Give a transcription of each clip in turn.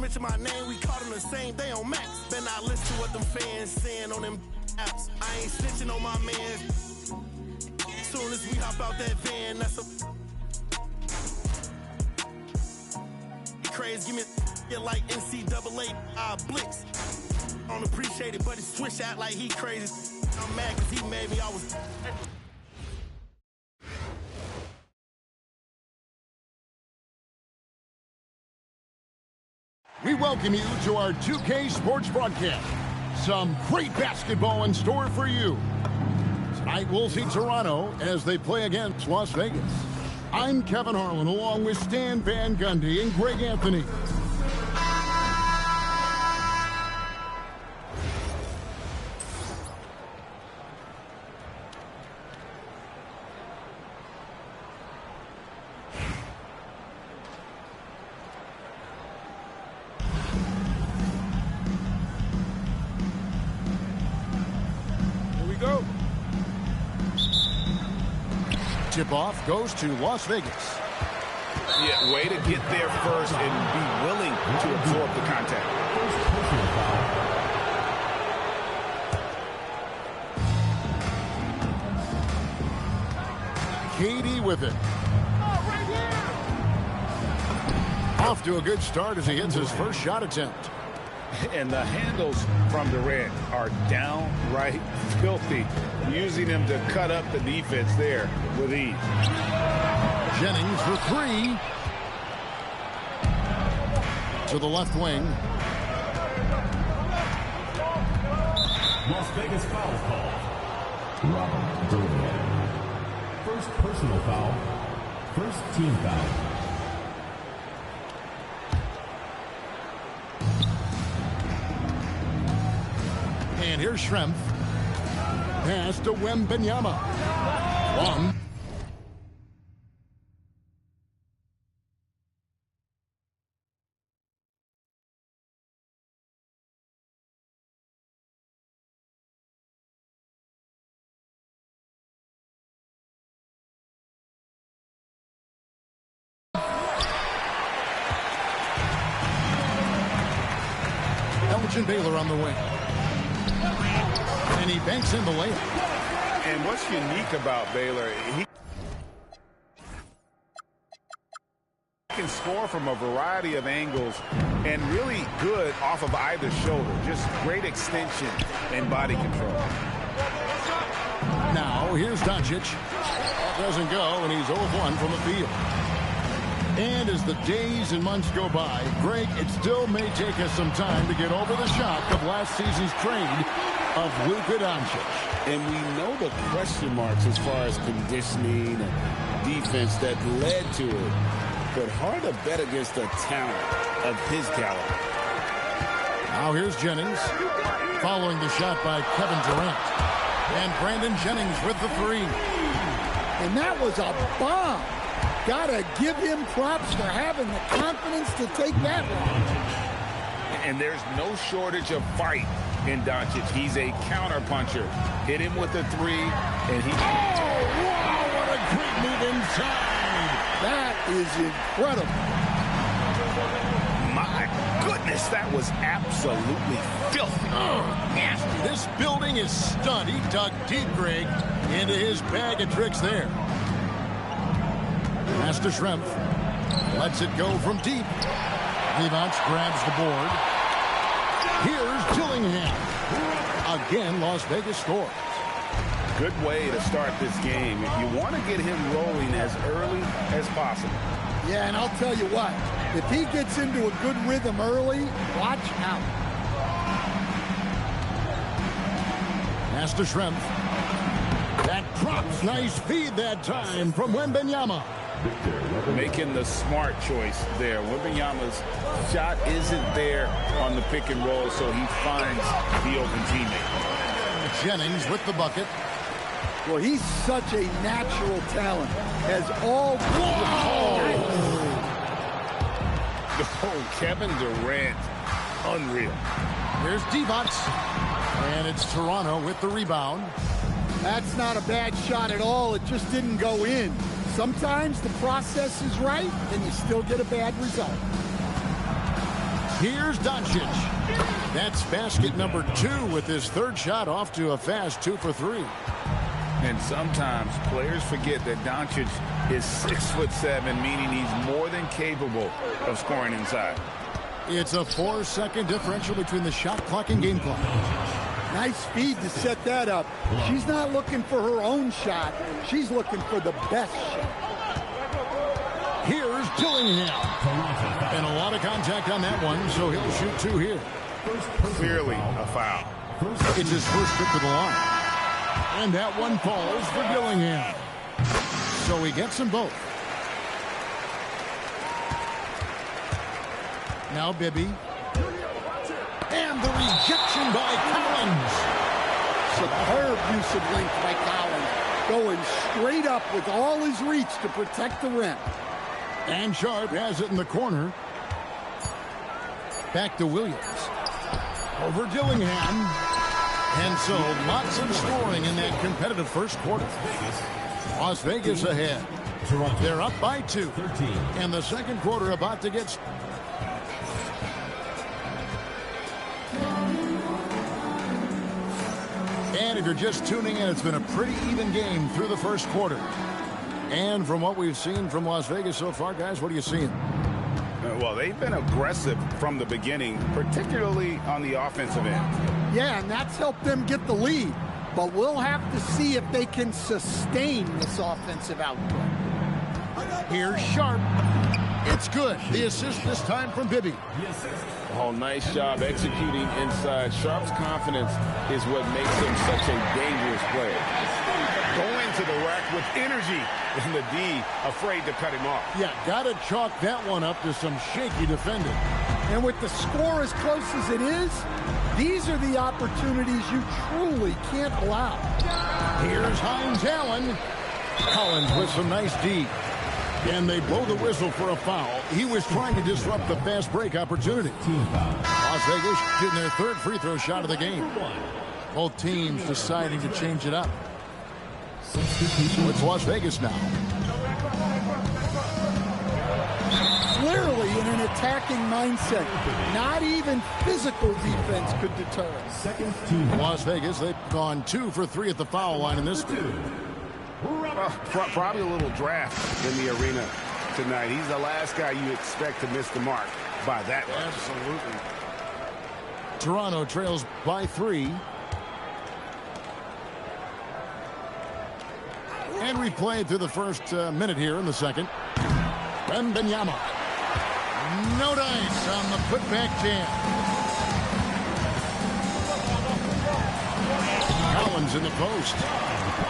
mention my name, we caught them the same day on Max. Better not listen to what them fans saying on them apps. I ain't snitching on my man. Soon as we hop out that van, that's a craze. Give me a like NCAA blitz. I don't appreciate it, but he switch out like he crazy. I'm mad because he made me. I was. We welcome you to our 2K Sports broadcast. Some great basketball in store for you. Tonight we'll see Toronto as they play against Las Vegas. I'm Kevin Harlan along with Stan Van Gundy and Greg Anthony. Tip-off goes to Las Vegas. Yeah, way to get there first and be willing to absorb the contact. Katie with it. Off to a good start as he hits his first shot attempt. And the handles from Durant are downright filthy, using him to cut up the defense there with ease. Jennings for three. To the left wing. Las Vegas foul call. Robert Durant. First personal foul. First team foul. And here's Schrempf. Pass to Wembanyama. One. Elgin Baylor on the wing. And he banks in the layup. And what's unique about Baylor, he can score from a variety of angles and really good off of either shoulder. Just great extension and body control. Now, here's Doncic. That doesn't go, and he's 0-1 from the field. And as the days and months go by, Greg, it still may take us some time to get over the shock of last season's trade of Luka Doncic. And we know the question marks as far as conditioning and defense that led to it. But hard to bet against a talent of his caliber. Now here's Jennings, following the shot by Kevin Durant. And Brandon Jennings with the three. And that was a bomb. Gotta give him props for having the confidence to take that one. And there's no shortage of fight in Doncic. He's a counterpuncher. Hit him with a three, and he... Oh, wow, what a great move inside. That is incredible. My goodness, that was absolutely filthy. Oh, nasty. This building is stunned. He dug deep, Greg, into his bag of tricks there. Pass to Schrempf. Lets it go from deep. Levontz grabs the board. Here's Dillingham. Again, Las Vegas scores. Good way to start this game. You want to get him rolling as early as possible. Yeah, and I'll tell you what. If he gets into a good rhythm early, watch out. Pass to Schrempf. That drops. Nice feed that time from Wembanyama. Making the smart choice there. Wembanyama's shot isn't there on the pick and roll, so he finds the open teammate. Jennings with the bucket. Well, he's such a natural talent. Has all... Oh, Kevin Durant. Unreal. Here's Devonts. And it's Toronto with the rebound. That's not a bad shot at all. It just didn't go in. Sometimes the process is right, and you still get a bad result. Here's Doncic. That's basket number 2 with his third shot off to a fast 2 for 3. And sometimes players forget that Doncic is 6'7", meaning he's more than capable of scoring inside. It's a 4-second differential between the shot clock and game clock. Nice speed to set that up. She's not looking for her own shot. She's looking for the best shot. Here's Dillingham. And a lot of contact on that one, so he'll shoot 2 here. Clearly a foul. It's his first trip to the line. And that one falls for Dillingham. So he gets them both. Now Bibby. And the rejection by Collins. Superb use of length by Collins. Going straight up with all his reach to protect the rim. And Sharp has it in the corner. Back to Williams. Over Dillingham. And so lots of scoring in that competitive first quarter. Las Vegas ahead. They're up by 2. And the second quarter about to get... And if you're just tuning in, it's been a pretty even game through the first quarter. And from what we've seen from Las Vegas so far, guys, what are you seeing? Well, they've been aggressive from the beginning, particularly on the offensive end. Yeah, and that's helped them get the lead. But we'll have to see if they can sustain this offensive output. Here's Sharp. It's good. The assist this time from Bibby. Oh, nice job executing inside. Sharp's confidence is what makes him such a dangerous player. Going to the rack with energy, and the D afraid to cut him off. Yeah, got to chalk that one up to some shaky defending. And with the score as close as it is, these are the opportunities you truly can't allow. Here's Hines Allen. Collins with some nice D. And they blow the whistle for a foul. He was trying to disrupt the fast break opportunity. Las Vegas getting their third free throw shot of the game. Both teams deciding to change it up. So it's Las Vegas now. Clearly in an attacking mindset. Not even physical defense could deter us. Las Vegas, they've gone 2 for 3 at the foul line in this one. Probably a little draft in the arena tonight. He's the last guy you expect to miss the mark by that much. Absolutely. Toronto trails by 3. And replayed through the first minute here in the second. Wembanyama. No dice on the putback jam. Collins in the post.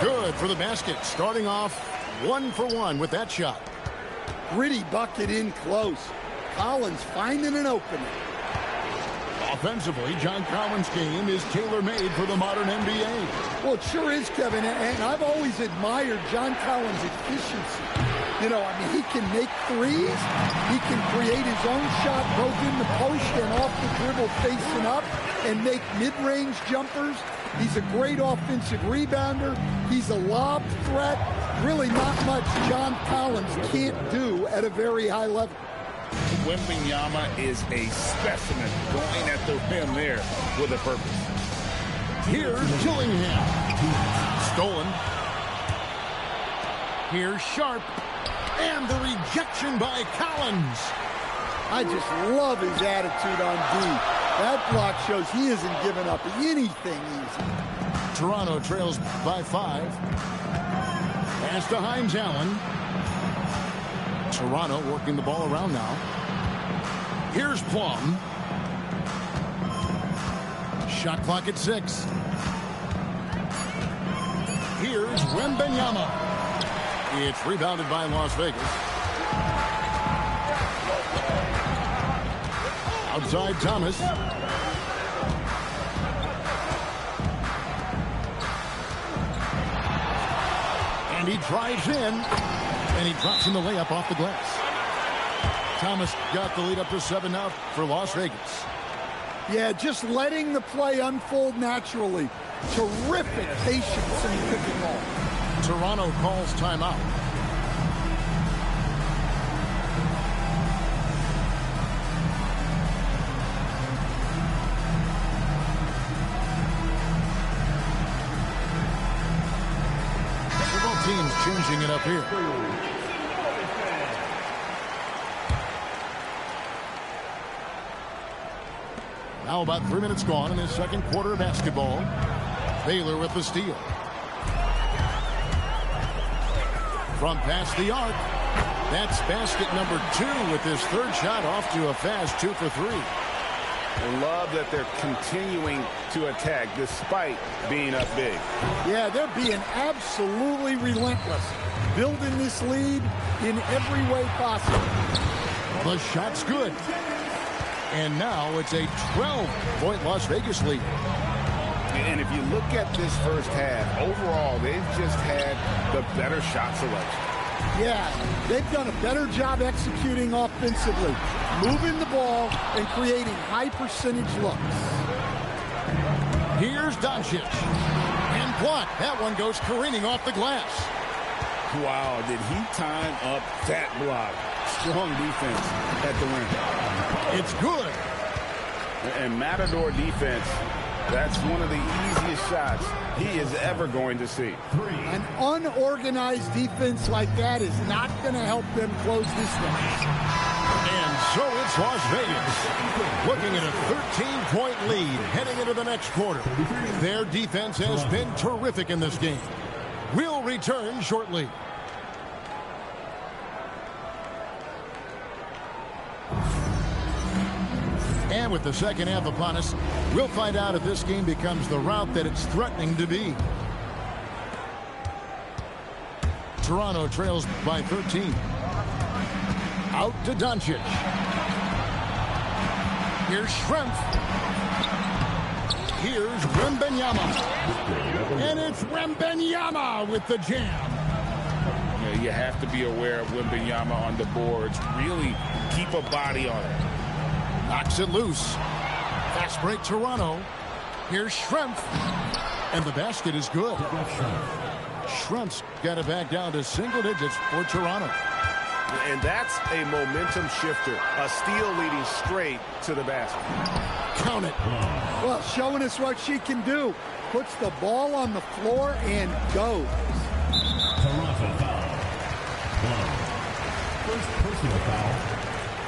Good for the basket. Starting off 1 for 1 with that shot. Gritty bucket in close. Collins finding an opening. Offensively, John Collins' game is tailor-made for the modern NBA. Well, it sure is, Kevin, and I've always admired John Collins' efficiency. You know, I mean, he can make threes. He can create his own shot both in the post and off the dribble facing up and make mid-range jumpers. He's a great offensive rebounder. He's a lob threat. Really not much John Collins can't do at a very high level. Wembanyama is a specimen going at the rim there with a purpose. Here's Dillingham. Stolen. Here's Sharp. And the rejection by Collins. I just love his attitude on D. That block shows he isn't giving up anything easy. Toronto trails by 5. Pass to Hines Allen. Toronto working the ball around now. Here's Plum. Shot clock at 6. Here's Wembanyama. It's rebounded by Las Vegas. Outside Thomas. And he drives in. And he drops in the layup off the glass. Thomas got the lead up to 7 now for Las Vegas. Yeah, just letting the play unfold naturally. Terrific patience in the pick and roll. Toronto calls timeout. changing it up here. Now about 3 minutes gone in his second quarter of basketball. Baylor with the steal. From past the arc. That's basket number 2 with his third shot off to a fast 2 for 3. I love that they're continuing to attack despite being up big. Yeah, they're being absolutely relentless. Building this lead in every way possible. The shot's good. And now it's a 12-point Las Vegas lead. And if you look at this first half, overall, they've just had the better shot selection. Yeah, they've done a better job executing offensively, moving the ball and creating high-percentage looks. Here's Doncic. And blocked. That one goes careening off the glass. Wow, did he time up that block? Strong defense at the rim. It's good. And Matador defense, that's one of the easiest shots he is ever going to see. An unorganized defense like that is not going to help them close this one. And so it's Las Vegas looking at a 13-point lead heading into the next quarter. Their defense has been terrific in this game. We'll return shortly. And with the second half upon us, we'll find out if this game becomes the route that it's threatening to be. Toronto trails by 13. Out to Doncic. Here's Schrempf. Here's Wembanyama. And it's Wembanyama with the jam. You have to be aware of Wembanyama on the boards. Really keep a body on it. Knocks it loose. Fast break Toronto. Here's Schrempf. And the basket is good. Schrempf's got it back down to single digits for Toronto. And that's a momentum shifter. A steal leading straight to the basket. Count it. Well, showing us what she can do. Puts the ball on the floor and goes. Toronto foul. 1. First personal foul.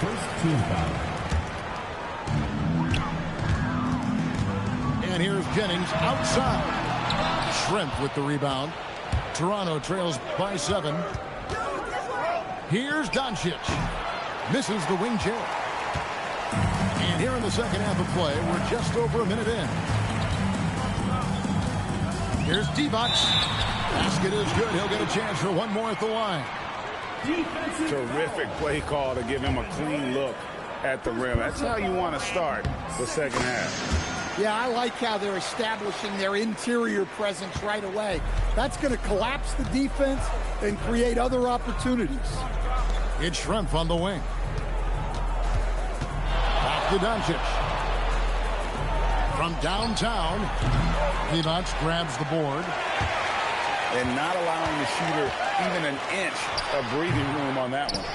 First team foul. And here's Jennings outside. Schrempf with the rebound. Toronto trails by 7. Here's Doncic. Misses the wing chair. And here in the second half of play, we're just over a minute in. Here's Divac. Basket is good. He'll get a chance for one more at the line. Terrific play call to give him a clean look at the rim. That's how you want to start the second half. Yeah, I like how they're establishing their interior presence right away. That's going to collapse the defense and create other opportunities. It's Schrempf on the wing. Back to Doncic. From downtown, Divac grabs the board. And not allowing the shooter even an inch of breathing room on that one.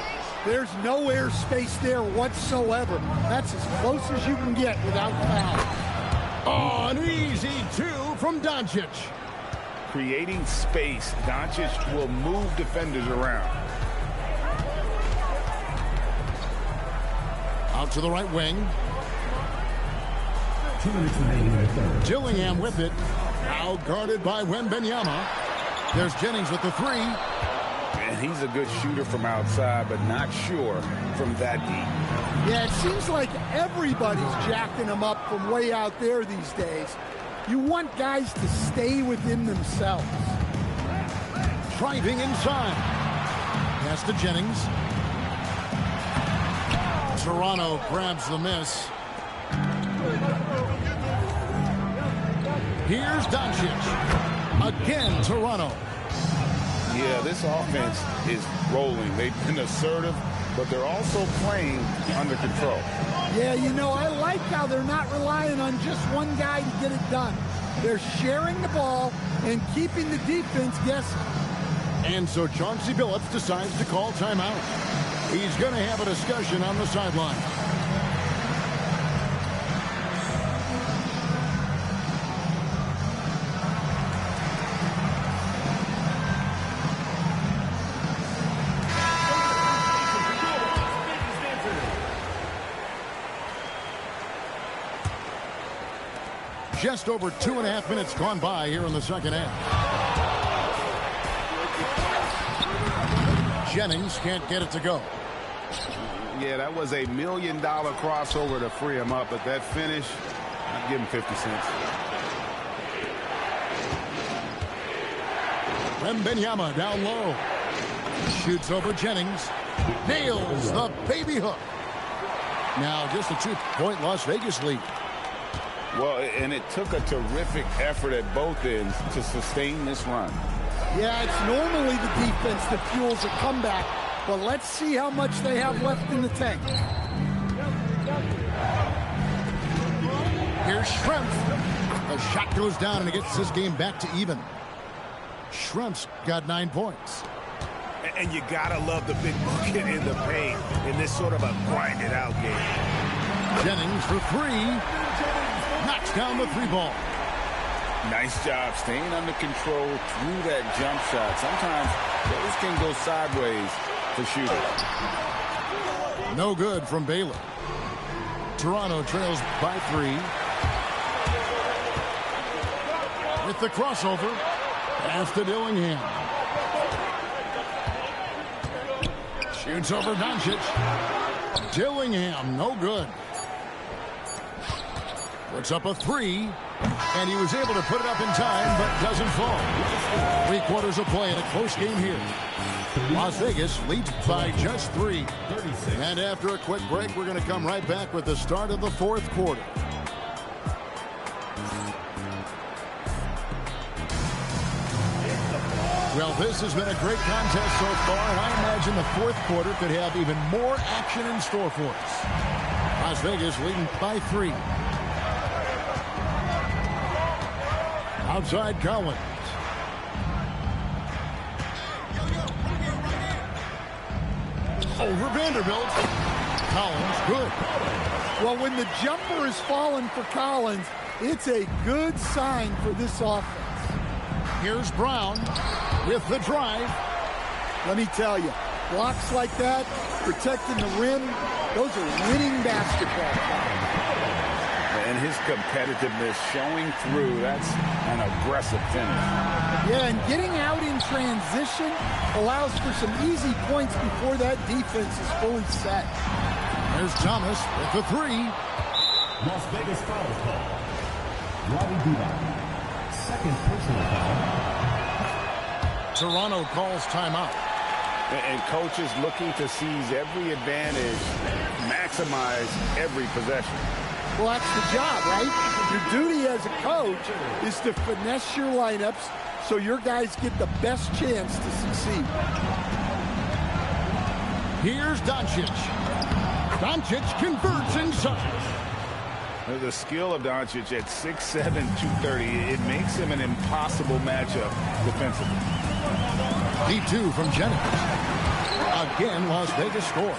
There's no air space there whatsoever. That's as close as you can get without foul. Oh, an easy 2 from Doncic. Creating space, Doncic will move defenders around. Out to the right wing. 2 minutes remaining in the third. Dillingham with it. Now guarded by Wembanyama. There's Jennings with the 3. And he's a good shooter from outside, but not sure from that deep. Yeah, it seems like everybody's jacking them up from way out there these days. You want guys to stay within themselves. Driving inside. Pass to Jennings. Toronto grabs the miss. Here's Doncic. Again, Toronto. Yeah, this offense is rolling. They've been assertive, but they're also playing under control. Yeah, you know, I like how they're not relying on just one guy to get it done. They're sharing the ball and keeping the defense guessing. And so Chauncey Billups decides to call timeout. He's going to have a discussion on the sideline. Just over 2.5 minutes gone by here in the second half. Jennings can't get it to go. Yeah, that was $1 million crossover to free him up, but that finish, I'd give him 50 cents. Wembanyama down low. Shoots over Jennings. Nails the baby hook. Now just a 2-point Las Vegas lead. Well, and it took a terrific effort at both ends to sustain this run. Yeah, it's normally the defense that fuels a comeback, but let's see how much they have left in the tank. Here's Schrempf. A shot goes down and it gets this game back to even. Schrempf's got 9 points. And you gotta love the big bucket in the paint in this sort of a grinded out game. Jennings for 3. Knocks down the 3-ball. Nice job staying under control through that jump shot. Sometimes those can go sideways for shooters. No good from Baylor. Toronto trails by 3. With the crossover. Pass to Dillingham. Shoots over Doncic. Dillingham, no good. Puts up a 3. And he was able to put it up in time, but doesn't fall. 3 quarters of play in a close game here. Las Vegas leads by just 3. And after a quick break, we're going to come right back with the start of the 4th quarter. Well, this has been a great contest so far, and I imagine the 4th quarter could have even more action in store for us. Las Vegas leading by 3. Outside Collins. Over Vanderbilt. Collins, good. Well, when the jumper is falling for Collins, it's a good sign for this offense. Here's Brown with the drive. Let me tell you, blocks like that, protecting the rim, those are winning basketball. And his competitiveness showing through. That's an aggressive finish. Yeah, and getting out in transition allows for some easy points before that defense is fully set. There's Thomas with the 3. Las Vegas foul call. Robbie Duval. Second personal foul. Toronto calls timeout. And coaches looking to seize every advantage, maximize every possession. Well, that's the job, right? Your duty as a coach is to finesse your lineups so your guys get the best chance to succeed. Here's Doncic. Doncic converts inside. The skill of Doncic at 6'7", 230, it makes him an impossible matchup defensively. D2 from Jennings. Again, Las Vegas scores.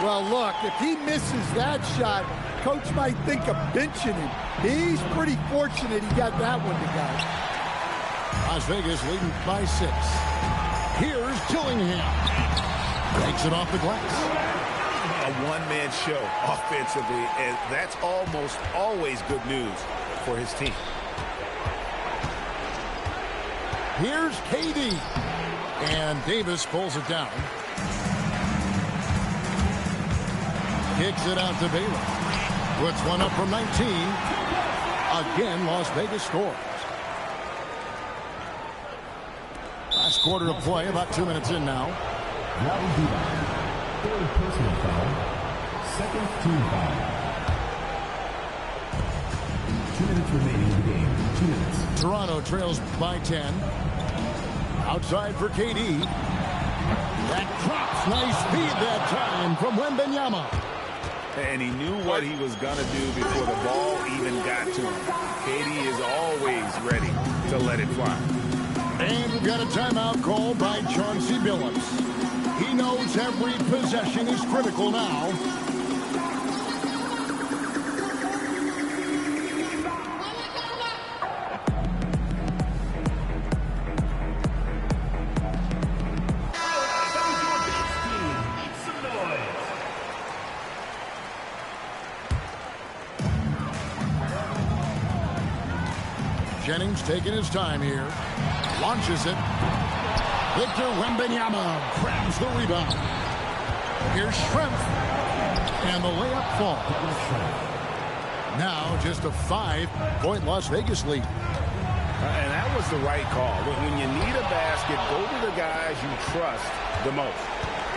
Well, look, if he misses that shot, coach might think of benching him. He's pretty fortunate he got that one to go. Las Vegas leading by 6. Here's Dillingham. Takes it off the glass. A one-man show offensively, and that's almost always good news for his team. Here's KD. And Davis pulls it down. Kicks it out to Baylor. Puts one up from 19. Again, Las Vegas scores. Last quarter of play, about 2 minutes in now. Robbie Duval. Third personal foul. Second team foul. 2 minutes remaining in the game. 2 minutes. Toronto trails by 10. Outside for KD. That drops. Nice speed that time from Wembanyama. And he knew what he was going to do before the ball even got to him. KD is always ready to let it fly. And we've got a timeout called by Chauncey Billups. He knows every possession is critical now. Jennings taking his time here. Launches it. Victor Wembanyama grabs the rebound. Here's Schrempf. And the layup falls. Now just a 5-point Las Vegas lead. And that was the right call. When you need a basket, go to the guys you trust the most.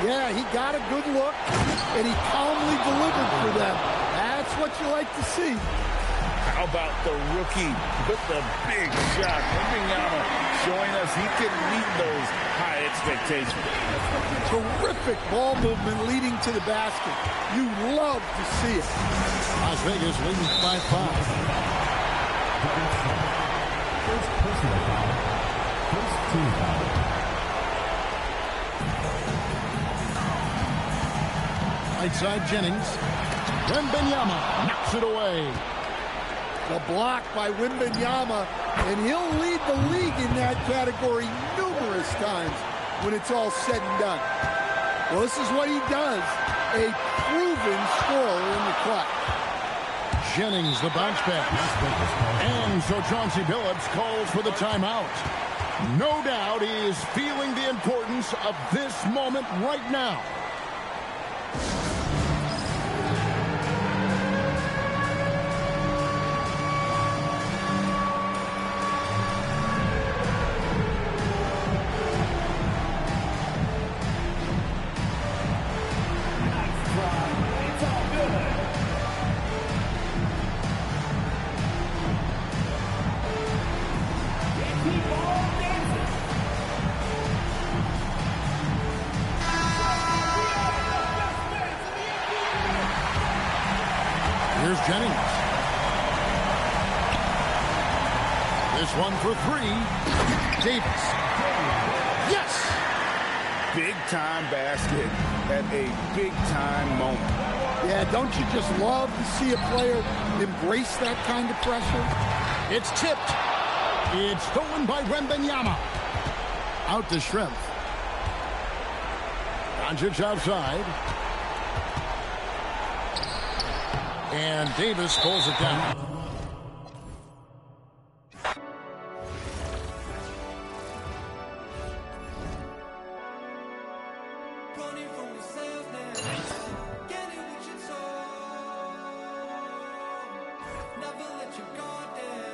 Yeah, he got a good look, and he calmly delivered for them. That's what you like to see. How about the rookie with the big shot? Wembanyama showing us he can meet those high expectations. Terrific ball movement leading to the basket. You love to see it. Las Vegas leading by 5. First personal foul. First team foul. Right side Jennings. Wembanyama knocks it away. The block by Wembanyama, and he'll lead the league in that category numerous times when it's all said and done. Well, this is what he does, a proven scorer in the clutch. Jennings, the bounce pass. And so Chauncey Billups calls for the timeout. No doubt he is feeling the importance of this moment right now. Here's Jennings. This one for 3. Davis. Yes! Big-time basket at a big-time moment. Yeah, don't you just love to see a player embrace that kind of pressure? It's tipped. It's stolen by Wembanyama. Out to Schrempf. Doncic outside. And Davis pulls it down. Never let your guard down.